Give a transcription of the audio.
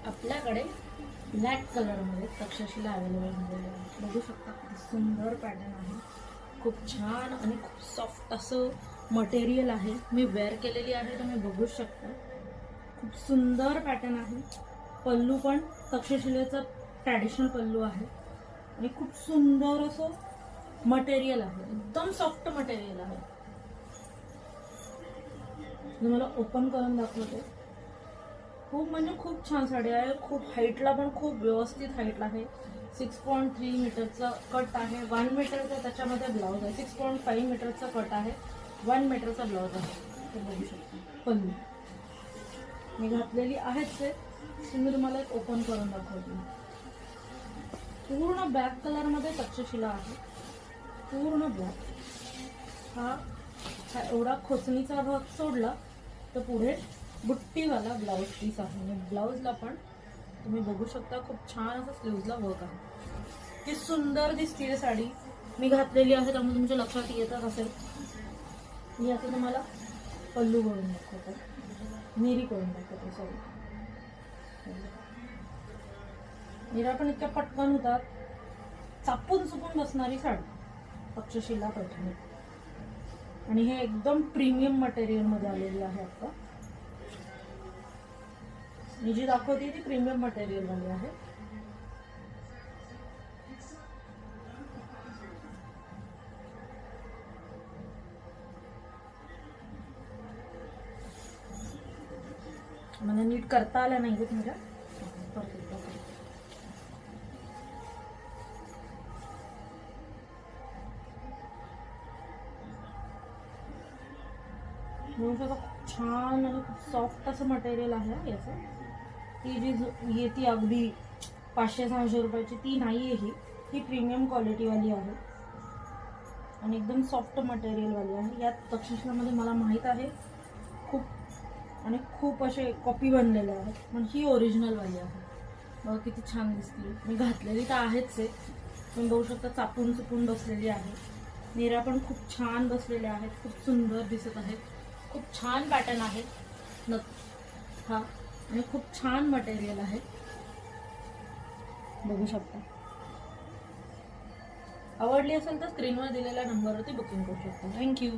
आपल्याकडे ब्लॅक कलरमध्ये तक्षशिला अवेलेबल झालेली आहे. बघू शकता किती सुंदर पॅटर्न आहे. खूप छान आणि खूप सॉफ्ट असं मटेरियल आहे. मी वेअर केलेली आहे, तुम्ही बघू शकता. खूप सुंदर पॅटर्न आहे. पल्लू पण तक्षशिलेचा ट्रॅडिशनल पल्लू आहे आणि खूप सुंदर असं मटेरियल आहे. एकदम सॉफ्ट मटेरियल आहे. तुम्हाला ओपन करून दाखवते. खूप म्हणजे खूप छान साडी आहे. खूप हाईटला पण खूप व्यवस्थित हाईटला आहे. 6.3 मीटरचा कट आहे. 1 मीटरचा त्याच्यामध्ये ब्लाऊज आहे. 6.5 मीटरचा कट आहे. 1 मीटरचा ब्लाऊज आहे. ते बघू शकता. पल्लू मी घातलेली आहेच ते. मी तुम्हाला एक ओपन करून दाखवते. पूर्ण ब्लॅक कलरमध्ये तक्षशिला आहे. पूर्ण ब्लॅक. हा एवढा खोचणीचा भाग सोडला तर पुढे बुट्टीवाला ब्लाऊज पीस आहे. आणि ब्लाऊजला पण तुम्ही बघू शकता खूप छान असं स्लीव्जला वर्क आहे. ती सुंदर दिसते साडी. मी घातलेली आहे त्यामुळे तुमच्या लक्षात येतच असेल. मी आता तुम्हाला पल्लू करून दाखवते. मिरी करून दाखवते. सॉरी, मिरा पण इतक्या पटकन होतात. चापून चुपून बसणारी साडी तक्षशिला पैठणी. आणि हे एकदम प्रीमियम मटेरियल मध्ये आलेली आहे. आता मी जी दाखवते ती प्रीमियम मटेरियल वाली आहे. मला नीट करता आलं नाही माझ्या. खूप छान आणि खूप सॉफ्ट असं मटेरियल आहे याचं. ती जी येते अगदी 500-600 रुपयाची ती नाही आहे. ही प्रीमियम क्वालिटीवाली आहे आणि एकदम सॉफ्ट मटेरियलवाली आहे. यात तक्षशिलामध्ये मला माहीत आहे खूप असे कॉपी बनलेले आहेत, पण ही ओरिजिनलवाली आहे. बघा किती छान दिसते. मी घातलेली तर आहेच आहे, पण बघू शकता चापून चुपून बसलेली आहे. नेरा पण खूप छान बसलेले आहेत. खूप सुंदर दिसत आहेत. खूप छान पॅटर्न आहे हा आणि खूप छान मटेरियल आहे. बघू शकता. आवडली असेल तर स्क्रीनवर दिलेल्या नंबरवरती बुकिंग करू शकता. थँक्यू.